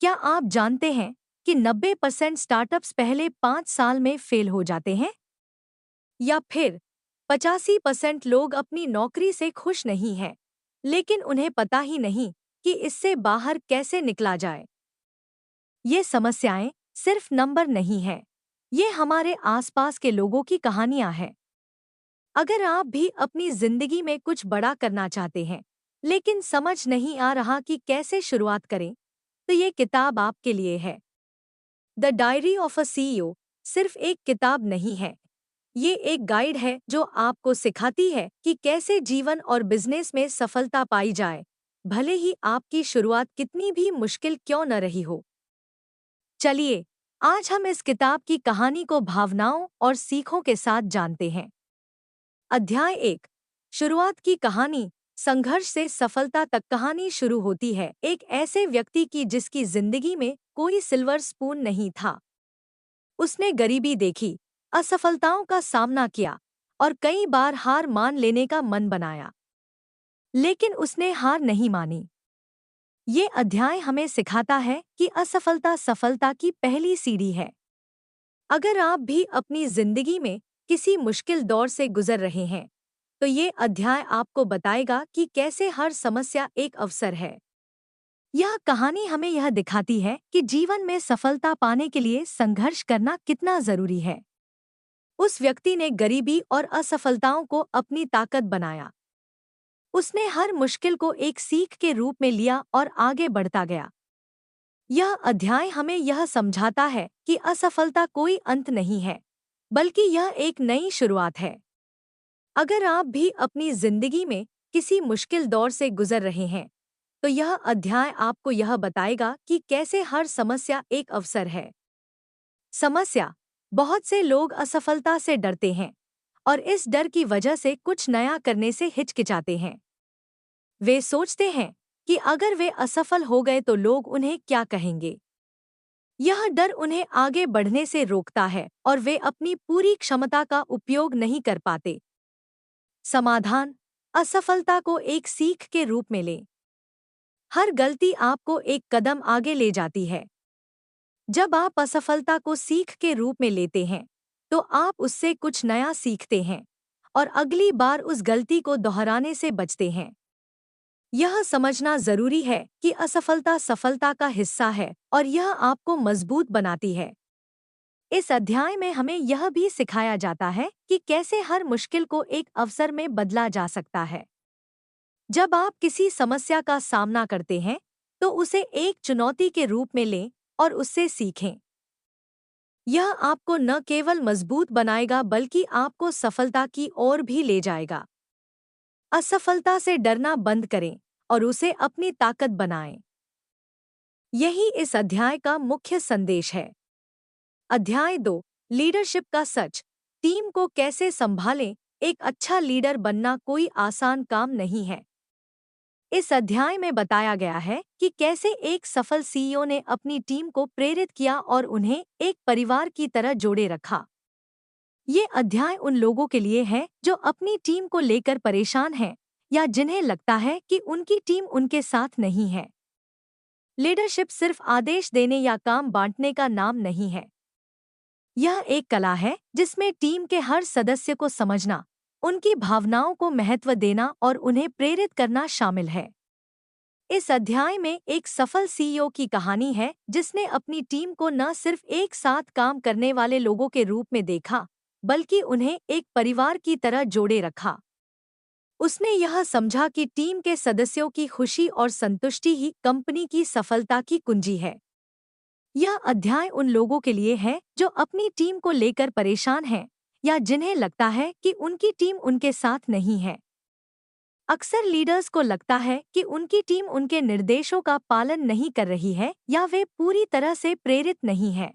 क्या आप जानते हैं कि 90% स्टार्टअप्स पहले 5 साल में फेल हो जाते हैं? या फिर 85% लोग अपनी नौकरी से खुश नहीं हैं, लेकिन उन्हें पता ही नहीं कि इससे बाहर कैसे निकला जाए। ये समस्याएं सिर्फ नंबर नहीं हैं, ये हमारे आसपास के लोगों की कहानियां हैं। अगर आप भी अपनी जिंदगी में कुछ बड़ा करना चाहते हैं, लेकिन समझ नहीं आ रहा कि कैसे शुरुआत करें, तो ये किताब आपके लिए है। The diary of a CEO सिर्फ एक किताब नहीं है, ये एक गाइड है जो आपको सिखाती है कि कैसे जीवन और बिजनेस में सफलता पाई जाए, भले ही आपकी शुरुआत कितनी भी मुश्किल क्यों न रही हो। चलिए, आज हम इस किताब की कहानी को भावनाओं और सीखों के साथ जानते हैं। अध्याय 1। शुरुआत की कहानी। संघर्ष से सफलता तक कहानी शुरू होती है एक ऐसे व्यक्ति की जिसकी जिंदगी में कोई सिल्वर स्पून नहीं था। उसने गरीबी देखी, असफलताओं का सामना किया और कई बार हार मान लेने का मन बनाया, लेकिन उसने हार नहीं मानी। ये अध्याय हमें सिखाता है कि असफलता सफलता की पहली सीढ़ी है। अगर आप भी अपनी जिंदगी में किसी मुश्किल दौर से गुजर रहे हैं, तो ये अध्याय आपको बताएगा कि कैसे हर समस्या एक अवसर है। यह कहानी हमें यह दिखाती है कि जीवन में सफलता पाने के लिए संघर्ष करना कितना जरूरी है। उस व्यक्ति ने गरीबी और असफलताओं को अपनी ताकत बनाया। उसने हर मुश्किल को एक सीख के रूप में लिया और आगे बढ़ता गया। यह अध्याय हमें यह समझाता है कि असफलता कोई अंत नहीं है, बल्कि यह एक नई शुरुआत है। अगर आप भी अपनी जिंदगी में किसी मुश्किल दौर से गुजर रहे हैं, तो यह अध्याय आपको यह बताएगा कि कैसे हर समस्या एक अवसर है। समस्या। बहुत से लोग असफलता से डरते हैं और इस डर की वजह से कुछ नया करने से हिचकिचाते हैं। वे सोचते हैं कि अगर वे असफल हो गए तो लोग उन्हें क्या कहेंगे। यह डर उन्हें आगे बढ़ने से रोकता है और वे अपनी पूरी क्षमता का उपयोग नहीं कर पाते। समाधान। असफलता को एक सीख के रूप में लें। हर गलती आपको एक कदम आगे ले जाती है। जब आप असफलता को सीख के रूप में लेते हैं, तो आप उससे कुछ नया सीखते हैं और अगली बार उस गलती को दोहराने से बचते हैं। यह समझना जरूरी है कि असफलता सफलता का हिस्सा है और यह आपको मजबूत बनाती है। इस अध्याय में हमें यह भी सिखाया जाता है कि कैसे हर मुश्किल को एक अवसर में बदला जा सकता है। जब आप किसी समस्या का सामना करते हैं, तो उसे एक चुनौती के रूप में लें और उससे सीखें। यह आपको न केवल मजबूत बनाएगा बल्कि आपको सफलता की ओर भी ले जाएगा। असफलता से डरना बंद करें और उसे अपनी ताकत बनाएं। यही इस अध्याय का मुख्य संदेश है। अध्याय 2। लीडरशिप का सच। टीम को कैसे संभालें। एक अच्छा लीडर बनना कोई आसान काम नहीं है। इस अध्याय में बताया गया है कि कैसे एक सफल सीईओ ने अपनी टीम को प्रेरित किया और उन्हें एक परिवार की तरह जोड़े रखा। ये अध्याय उन लोगों के लिए है जो अपनी टीम को लेकर परेशान हैं या जिन्हें लगता है कि उनकी टीम उनके साथ नहीं है। लीडरशिप सिर्फ आदेश देने या काम बांटने का नाम नहीं है। यह एक कला है जिसमें टीम के हर सदस्य को समझना, उनकी भावनाओं को महत्व देना और उन्हें प्रेरित करना शामिल है। इस अध्याय में एक सफल सीईओ की कहानी है जिसने अपनी टीम को न सिर्फ एक साथ काम करने वाले लोगों के रूप में देखा, बल्कि उन्हें एक परिवार की तरह जोड़े रखा। उसने यह समझा कि टीम के सदस्यों की खुशी और संतुष्टि ही कंपनी की सफलता की कुंजी है। यह अध्याय उन लोगों के लिए है जो अपनी टीम को लेकर परेशान हैं या जिन्हें लगता है कि उनकी टीम उनके साथ नहीं है। अक्सर लीडर्स को लगता है कि उनकी टीम उनके निर्देशों का पालन नहीं कर रही है या वे पूरी तरह से प्रेरित नहीं है।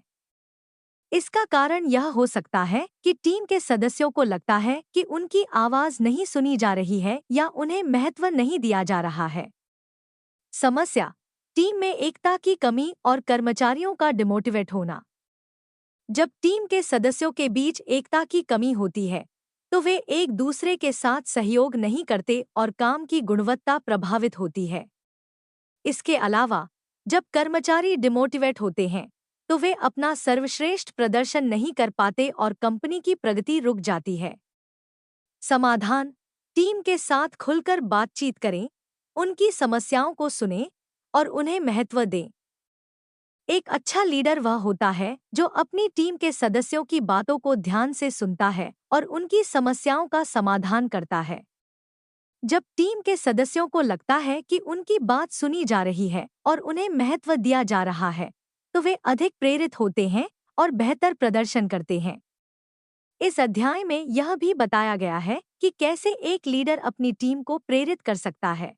इसका कारण यह हो सकता है कि टीम के सदस्यों को लगता है कि उनकी आवाज नहीं सुनी जा रही है या उन्हें महत्व नहीं दिया जा रहा है। समस्या। टीम में एकता की कमी और कर्मचारियों का डिमोटिवेट होना। जब टीम के सदस्यों के बीच एकता की कमी होती है, तो वे एक दूसरे के साथ सहयोग नहीं करते और काम की गुणवत्ता प्रभावित होती है। इसके अलावा जब कर्मचारी डिमोटिवेट होते हैं तो वे अपना सर्वश्रेष्ठ प्रदर्शन नहीं कर पाते और कंपनी की प्रगति रुक जाती है। समाधान: टीम के साथ खुलकर बातचीत करें, उनकी समस्याओं को सुनें और उन्हें महत्व दें। एक अच्छा लीडर वह होता है जो अपनी टीम के सदस्यों की बातों को ध्यान से सुनता है और उनकी समस्याओं का समाधान करता है। जब टीम के सदस्यों को लगता है कि उनकी बात सुनी जा रही है और उन्हें महत्व दिया जा रहा है, तो वे अधिक प्रेरित होते हैं और बेहतर प्रदर्शन करते हैं। इस अध्याय में यह भी बताया गया है कि कैसे एक लीडर अपनी टीम को प्रेरित कर सकता है।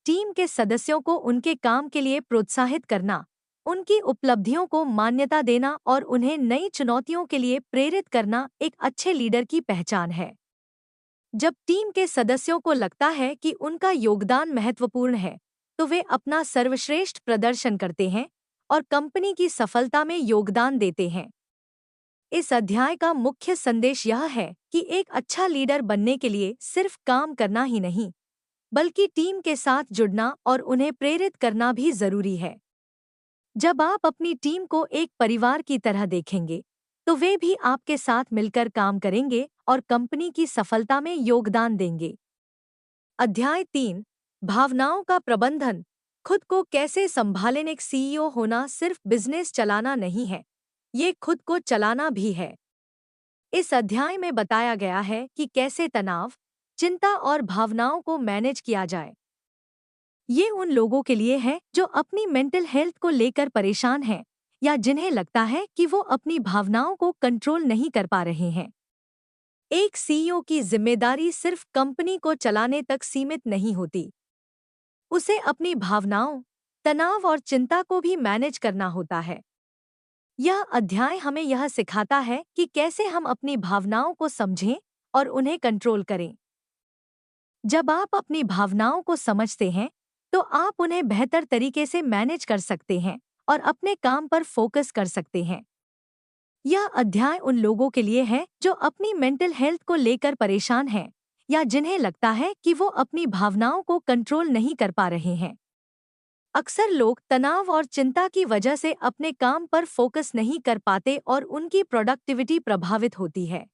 टीम के सदस्यों को उनके काम के लिए प्रोत्साहित करना, उनकी उपलब्धियों को मान्यता देना और उन्हें नई चुनौतियों के लिए प्रेरित करना एक अच्छे लीडर की पहचान है। जब टीम के सदस्यों को लगता है कि उनका योगदान महत्वपूर्ण है, तो वे अपना सर्वश्रेष्ठ प्रदर्शन करते हैं और कंपनी की सफलता में योगदान देते हैं। इस अध्याय का मुख्य संदेश यह है कि एक अच्छा लीडर बनने के लिए सिर्फ काम करना ही नहीं, बल्कि टीम के साथ जुड़ना और उन्हें प्रेरित करना भी जरूरी है। जब आप अपनी टीम को एक परिवार की तरह देखेंगे, तो वे भी आपके साथ मिलकर काम करेंगे और कंपनी की सफलता में योगदान देंगे। अध्याय 3: भावनाओं का प्रबंधन। खुद को कैसे संभालें। एक सीईओ होना सिर्फ बिजनेस चलाना नहीं है, ये खुद को चलाना भी है। इस अध्याय में बताया गया है कि कैसे तनाव, चिंता और भावनाओं को मैनेज किया जाए। ये उन लोगों के लिए है जो अपनी मेंटल हेल्थ को लेकर परेशान हैं या जिन्हें लगता है कि वो अपनी भावनाओं को कंट्रोल नहीं कर पा रहे हैं। एक सीईओ की जिम्मेदारी सिर्फ कंपनी को चलाने तक सीमित नहीं होती। उसे अपनी भावनाओं, तनाव और चिंता को भी मैनेज करना होता है। यह अध्याय हमें यह सिखाता है कि कैसे हम अपनी भावनाओं को समझें और उन्हें कंट्रोल करें। जब आप अपनी भावनाओं को समझते हैं, तो आप उन्हें बेहतर तरीके से मैनेज कर सकते हैं और अपने काम पर फोकस कर सकते हैं। यह अध्याय उन लोगों के लिए है जो अपनी मेंटल हेल्थ को लेकर परेशान हैं या जिन्हें लगता है कि वो अपनी भावनाओं को कंट्रोल नहीं कर पा रहे हैं। अक्सर लोग तनाव और चिंता की वजह से अपने काम पर फोकस नहीं कर पाते और उनकी प्रोडक्टिविटी प्रभावित होती है।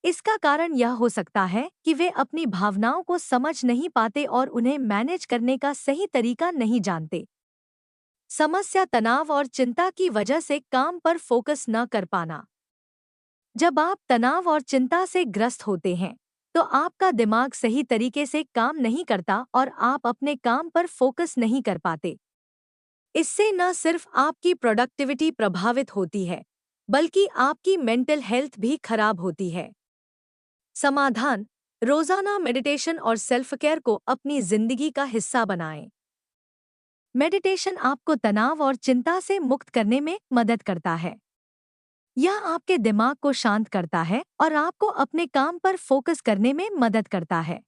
इसका कारण यह हो सकता है कि वे अपनी भावनाओं को समझ नहीं पाते और उन्हें मैनेज करने का सही तरीका नहीं जानते। समस्या: तनाव और चिंता की वजह से काम पर फोकस न कर पाना। जब आप तनाव और चिंता से ग्रस्त होते हैं, तो आपका दिमाग सही तरीके से काम नहीं करता और आप अपने काम पर फोकस नहीं कर पाते। इससे न सिर्फ आपकी प्रोडक्टिविटी प्रभावित होती है, बल्कि आपकी मेंटल हेल्थ भी खराब होती है। समाधान: रोजाना मेडिटेशन और सेल्फ केयर को अपनी जिंदगी का हिस्सा बनाएं। मेडिटेशन आपको तनाव और चिंता से मुक्त करने में मदद करता है। यह आपके दिमाग को शांत करता है और आपको अपने काम पर फोकस करने में मदद करता है।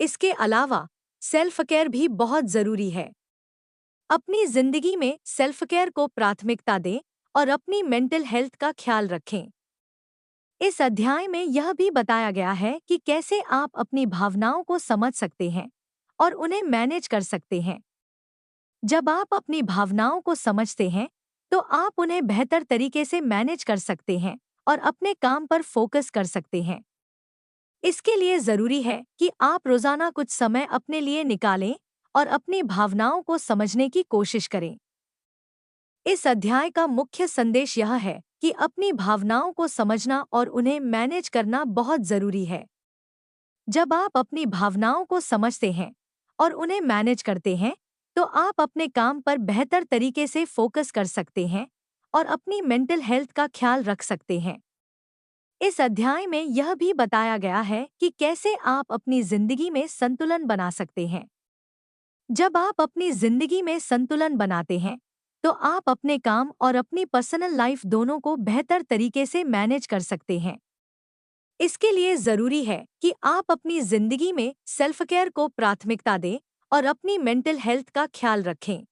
इसके अलावा सेल्फ केयर भी बहुत जरूरी है। अपनी जिंदगी में सेल्फ केयर को प्राथमिकता दें और अपनी मेंटल हेल्थ का ख्याल रखें। इस अध्याय में यह भी बताया गया है कि कैसे आप अपनी भावनाओं को समझ सकते हैं और उन्हें मैनेज कर सकते हैं। जब आप अपनी भावनाओं को समझते हैं, तो आप उन्हें बेहतर तरीके से मैनेज कर सकते हैं और अपने काम पर फोकस कर सकते हैं। इसके लिए जरूरी है कि आप रोजाना कुछ समय अपने लिए निकालें और अपनी भावनाओं को समझने की कोशिश करें। इस अध्याय का मुख्य संदेश यह है कि अपनी भावनाओं को समझना और उन्हें मैनेज करना बहुत जरूरी है। जब आप अपनी भावनाओं को समझते हैं और उन्हें मैनेज करते हैं, तो आप अपने काम पर बेहतर तरीके से फोकस कर सकते हैं और अपनी मेंटल हेल्थ का ख्याल रख सकते हैं। इस अध्याय में यह भी बताया गया है कि कैसे आप अपनी जिंदगी में संतुलन बना सकते हैं। जब आप अपनी जिंदगी में संतुलन बनाते हैं, तो आप अपने काम और अपनी पर्सनल लाइफ दोनों को बेहतर तरीके से मैनेज कर सकते हैं। इसके लिए जरूरी है कि आप अपनी जिंदगी में सेल्फ केयर को प्राथमिकता दें और अपनी मेंटल हेल्थ का ख्याल रखें।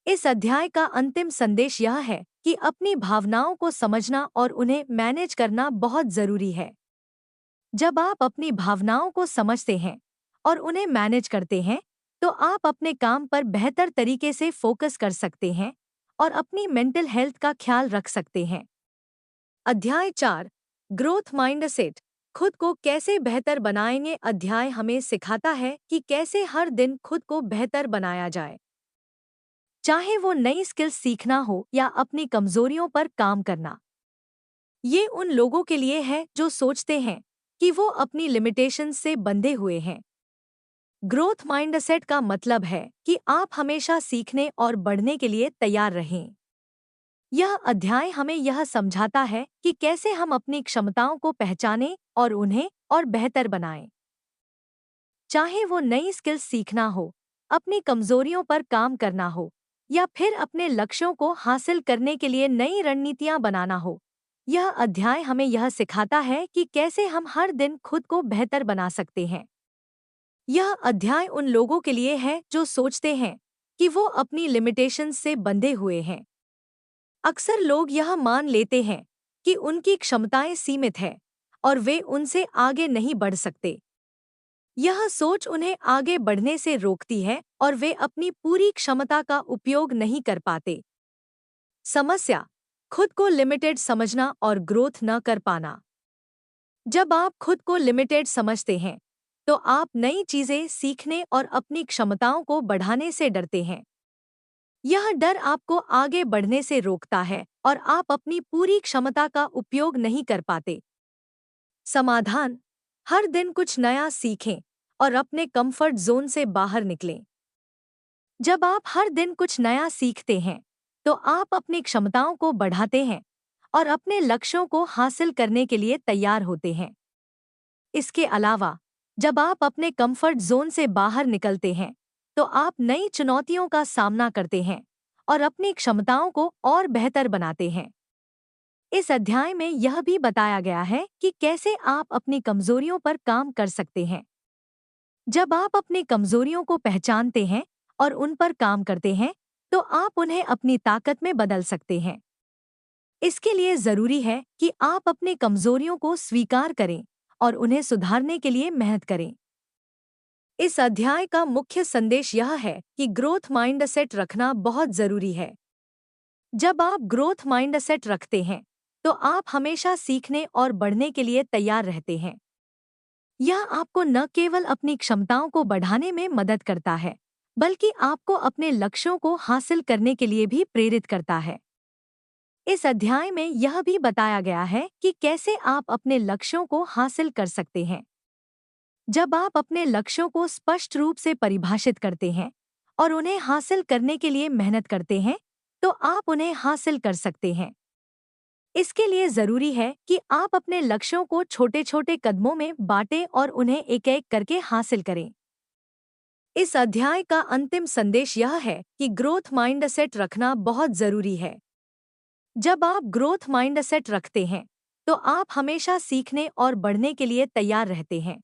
इस अध्याय का अंतिम संदेश यह है कि अपनी भावनाओं को समझना और उन्हें मैनेज करना बहुत जरूरी है। जब आप अपनी भावनाओं को समझते हैं और उन्हें मैनेज करते हैं, तो आप अपने काम पर बेहतर तरीके से फोकस कर सकते हैं और अपनी मेंटल हेल्थ का ख्याल रख सकते हैं। अध्याय 4, ग्रोथ माइंडसेट, खुद को कैसे बेहतर बनाएंगे। अध्याय हमें सिखाता है कि कैसे हर दिन खुद को बेहतर बनाया जाए, चाहे वो नई स्किल्स सीखना हो या अपनी कमजोरियों पर काम करना। ये उन लोगों के लिए है जो सोचते हैं कि वो अपनी लिमिटेशंस से बंधे हुए हैं। ग्रोथ माइंडसेट का मतलब है कि आप हमेशा सीखने और बढ़ने के लिए तैयार रहें। यह अध्याय हमें यह समझाता है कि कैसे हम अपनी क्षमताओं को पहचानें और उन्हें और बेहतर बनाएं। चाहे वो नई स्किल्स सीखना हो, अपनी कमजोरियों पर काम करना हो या फिर अपने लक्ष्यों को हासिल करने के लिए नई रणनीतियां बनाना हो, यह अध्याय हमें यह सिखाता है कि कैसे हम हर दिन खुद को बेहतर बना सकते हैं। यह अध्याय उन लोगों के लिए है जो सोचते हैं कि वो अपनी लिमिटेशंस से बंधे हुए हैं। अक्सर लोग यह मान लेते हैं कि उनकी क्षमताएं सीमित हैं और वे उनसे आगे नहीं बढ़ सकते। यह सोच उन्हें आगे बढ़ने से रोकती है और वे अपनी पूरी क्षमता का उपयोग नहीं कर पाते। समस्या, खुद को लिमिटेड समझना और ग्रोथ न कर पाना। जब आप खुद को लिमिटेड समझते हैं, तो आप नई चीजें सीखने और अपनी क्षमताओं को बढ़ाने से डरते हैं। यह डर आपको आगे बढ़ने से रोकता है और आप अपनी पूरी क्षमता का उपयोग नहीं कर पाते। समाधान, हर दिन कुछ नया सीखें और अपने कंफर्ट जोन से बाहर निकलें। जब आप हर दिन कुछ नया सीखते हैं, तो आप अपनी क्षमताओं को बढ़ाते हैं और अपने लक्ष्यों को हासिल करने के लिए तैयार होते हैं। इसके अलावा, जब आप अपने कंफर्ट जोन से बाहर निकलते हैं, तो आप नई चुनौतियों का सामना करते हैं और अपनी क्षमताओं को और बेहतर बनाते हैं। इस अध्याय में यह भी बताया गया है कि कैसे आप अपनी कमजोरियों पर काम कर सकते हैं। जब आप अपनी कमजोरियों को पहचानते हैं और उन पर काम करते हैं, तो आप उन्हें अपनी ताकत में बदल सकते हैं। इसके लिए जरूरी है कि आप अपनी कमजोरियों को स्वीकार करें और उन्हें सुधारने के लिए मेहनत करें। इस अध्याय का मुख्य संदेश यह है कि ग्रोथ माइंडसेट रखना बहुत जरूरी है। जब आप ग्रोथ माइंडसेट रखते हैं, तो आप हमेशा सीखने और बढ़ने के लिए तैयार रहते हैं। यह आपको न केवल अपनी क्षमताओं को बढ़ाने में मदद करता है, बल्कि आपको अपने लक्ष्यों को हासिल करने के लिए भी प्रेरित करता है। इस अध्याय में यह भी बताया गया है कि कैसे आप अपने लक्ष्यों को हासिल कर सकते हैं। जब आप अपने लक्ष्यों को स्पष्ट रूप से परिभाषित करते हैं और उन्हें हासिल करने के लिए मेहनत करते हैं, तो आप उन्हें हासिल कर सकते हैं। इसके लिए जरूरी है कि आप अपने लक्ष्यों को छोटे छोटे कदमों में बांटें और उन्हें एक एक करके हासिल करें। इस अध्याय का अंतिम संदेश यह है कि ग्रोथ माइंडसेट रखना बहुत जरूरी है। जब आप ग्रोथ माइंडसेट रखते हैं, तो आप हमेशा सीखने और बढ़ने के लिए तैयार रहते हैं।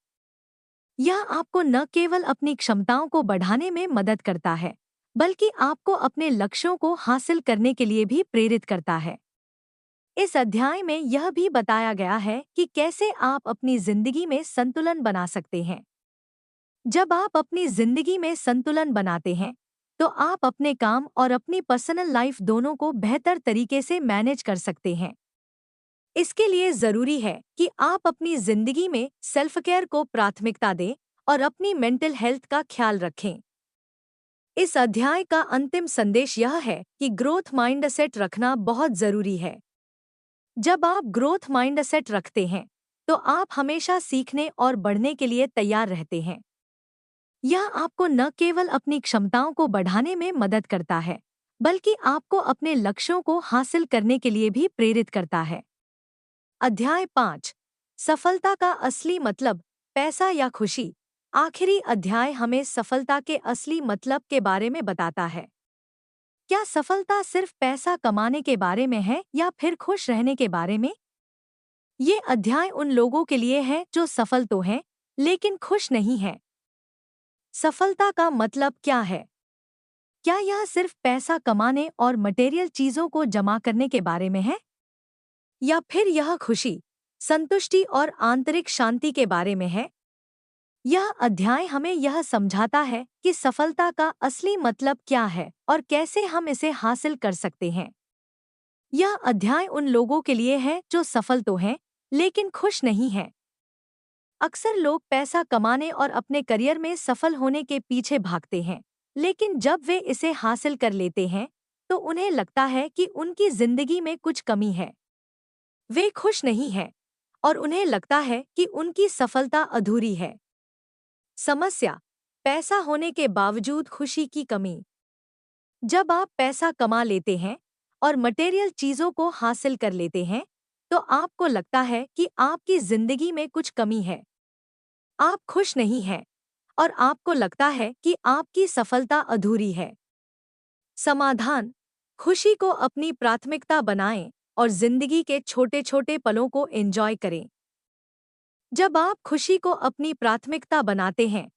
यह आपको न केवल अपनी क्षमताओं को बढ़ाने में मदद करता है, बल्कि आपको अपने लक्ष्यों को हासिल करने के लिए भी प्रेरित करता है। इस अध्याय में यह भी बताया गया है कि कैसे आप अपनी जिंदगी में संतुलन बना सकते हैं। जब आप अपनी जिंदगी में संतुलन बनाते हैं, तो आप अपने काम और अपनी पर्सनल लाइफ दोनों को बेहतर तरीके से मैनेज कर सकते हैं। इसके लिए जरूरी है कि आप अपनी जिंदगी में सेल्फ केयर को प्राथमिकता दें और अपनी मेंटल हेल्थ का ख्याल रखें। इस अध्याय का अंतिम संदेश यह है कि ग्रोथ माइंडसेट रखना बहुत जरूरी है। जब आप ग्रोथ माइंडसेट रखते हैं, तो आप हमेशा सीखने और बढ़ने के लिए तैयार रहते हैं। यह आपको न केवल अपनी क्षमताओं को बढ़ाने में मदद करता है, बल्कि आपको अपने लक्ष्यों को हासिल करने के लिए भी प्रेरित करता है। अध्याय 5, सफलता का असली मतलब, पैसा या खुशी। आखिरी अध्याय हमें सफलता के असली मतलब के बारे में बताता है। क्या सफलता सिर्फ पैसा कमाने के बारे में है या फिर खुश रहने के बारे में? ये अध्याय उन लोगों के लिए है जो सफल तो हैं, लेकिन खुश नहीं हैं। सफलता का मतलब क्या है? क्या यह सिर्फ पैसा कमाने और मटेरियल चीजों को जमा करने के बारे में है? या फिर यह खुशी, संतुष्टि और आंतरिक शांति के बारे में है? यह अध्याय हमें यह समझाता है कि सफलता का असली मतलब क्या है और कैसे हम इसे हासिल कर सकते हैं। यह अध्याय उन लोगों के लिए है जो सफल तो हैं, लेकिन खुश नहीं हैं। अक्सर लोग पैसा कमाने और अपने करियर में सफल होने के पीछे भागते हैं, लेकिन जब वे इसे हासिल कर लेते हैं, तो उन्हें लगता है कि उनकी जिंदगी में कुछ कमी है। वे खुश नहीं हैं और उन्हें लगता है कि उनकी सफलता अधूरी है। समस्या: पैसा होने के बावजूद खुशी की कमी। जब आप पैसा कमा लेते हैं और मटेरियल चीजों को हासिल कर लेते हैं, तो आपको लगता है कि आपकी जिंदगी में कुछ कमी है। आप खुश नहीं हैं और आपको लगता है कि आपकी सफलता अधूरी है। समाधान: खुशी को अपनी प्राथमिकता बनाएं और जिंदगी के छोटे छोटे पलों को एंजॉय करें। जब आप खुशी को अपनी प्राथमिकता बनाते हैं,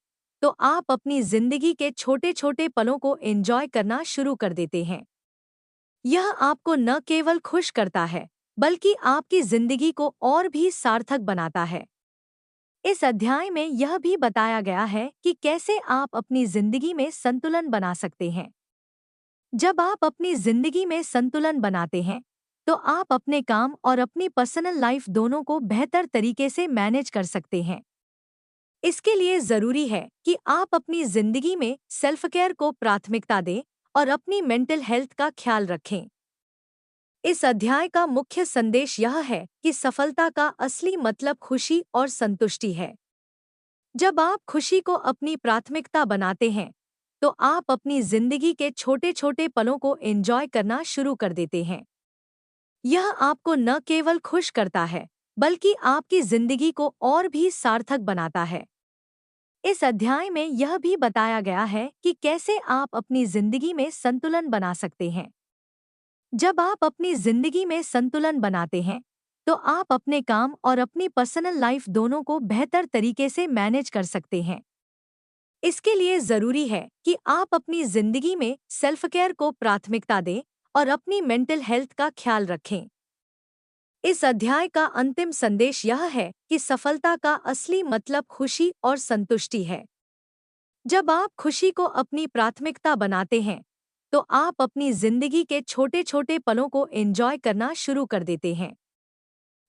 तो आप अपनी जिंदगी के छोटे छोटे पलों को एंजॉय करना शुरू कर देते हैं। यह आपको न केवल खुश करता है, बल्कि आपकी जिंदगी को और भी सार्थक बनाता है। इस अध्याय में यह भी बताया गया है कि कैसे आप अपनी जिंदगी में संतुलन बना सकते हैं। जब आप अपनी जिंदगी में संतुलन बनाते हैं, तो आप अपने काम और अपनी पर्सनल लाइफ दोनों को बेहतर तरीके से मैनेज कर सकते हैं। इसके लिए जरूरी है कि आप अपनी जिंदगी में सेल्फ केयर को प्राथमिकता दें और अपनी मेंटल हेल्थ का ख्याल रखें। इस अध्याय का मुख्य संदेश यह है कि सफलता का असली मतलब खुशी और संतुष्टि है। जब आप खुशी को अपनी प्राथमिकता बनाते हैं, तो आप अपनी जिंदगी के छोटे छोटे पलों को एंजॉय करना शुरू कर देते हैं। यह आपको न केवल खुश करता है, बल्कि आपकी जिंदगी को और भी सार्थक बनाता है। इस अध्याय में यह भी बताया गया है कि कैसे आप अपनी जिंदगी में संतुलन बना सकते हैं। जब आप अपनी जिंदगी में संतुलन बनाते हैं, तो आप अपने काम और अपनी पर्सनल लाइफ दोनों को बेहतर तरीके से मैनेज कर सकते हैं। इसके लिए जरूरी है कि आप अपनी जिंदगी में सेल्फ केयर को प्राथमिकता दें और अपनी मेंटल हेल्थ का ख्याल रखें। इस अध्याय का अंतिम संदेश यह है कि सफलता का असली मतलब खुशी और संतुष्टि है। जब आप खुशी को अपनी प्राथमिकता बनाते हैं, तो आप अपनी जिंदगी के छोटे छोटे पलों को एंजॉय करना शुरू कर देते हैं।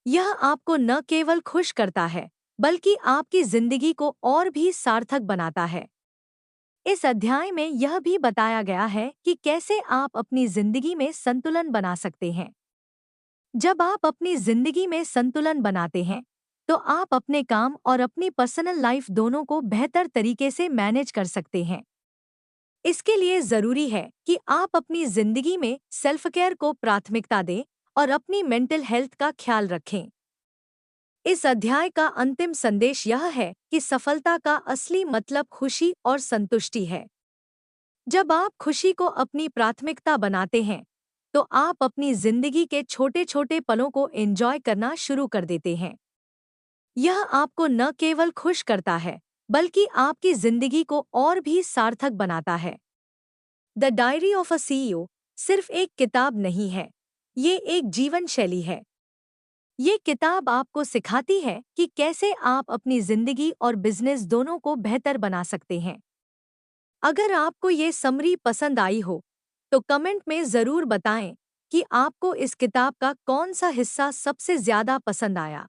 यह आपको न केवल खुश करता है, बल्कि आपकी जिंदगी को और भी सार्थक बनाता है। इस अध्याय में यह भी बताया गया है कि कैसे आप अपनी जिंदगी में संतुलन बना सकते हैं। जब आप अपनी जिंदगी में संतुलन बनाते हैं, तो आप अपने काम और अपनी पर्सनल लाइफ दोनों को बेहतर तरीके से मैनेज कर सकते हैं। इसके लिए जरूरी है कि आप अपनी जिंदगी में सेल्फ केयर को प्राथमिकता दें और अपनी मेंटल हेल्थ का ख्याल रखें। इस अध्याय का अंतिम संदेश यह है कि सफलता का असली मतलब खुशी और संतुष्टि है। जब आप खुशी को अपनी प्राथमिकता बनाते हैं, तो आप अपनी जिंदगी के छोटे छोटे पलों को एंजॉय करना शुरू कर देते हैं। यह आपको न केवल खुश करता है, बल्कि आपकी जिंदगी को और भी सार्थक बनाता है। The diary of a CEO सिर्फ एक किताब नहीं है, ये एक जीवन शैली है। ये किताब आपको सिखाती है कि कैसे आप अपनी जिंदगी और बिजनेस दोनों को बेहतर बना सकते हैं। अगर आपको ये समरी पसंद आई हो, तो कमेंट में ज़रूर बताएं कि आपको इस किताब का कौन सा हिस्सा सबसे ज़्यादा पसंद आया।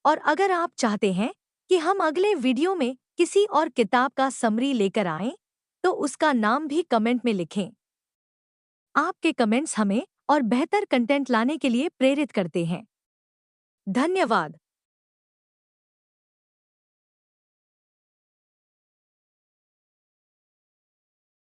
और अगर आप चाहते हैं कि हम अगले वीडियो में किसी और किताब का समरी लेकर आएं, तो उसका नाम भी कमेंट में लिखें। आपके कमेंट्स हमें और बेहतर कंटेंट लाने के लिए प्रेरित करते हैं। धन्यवाद।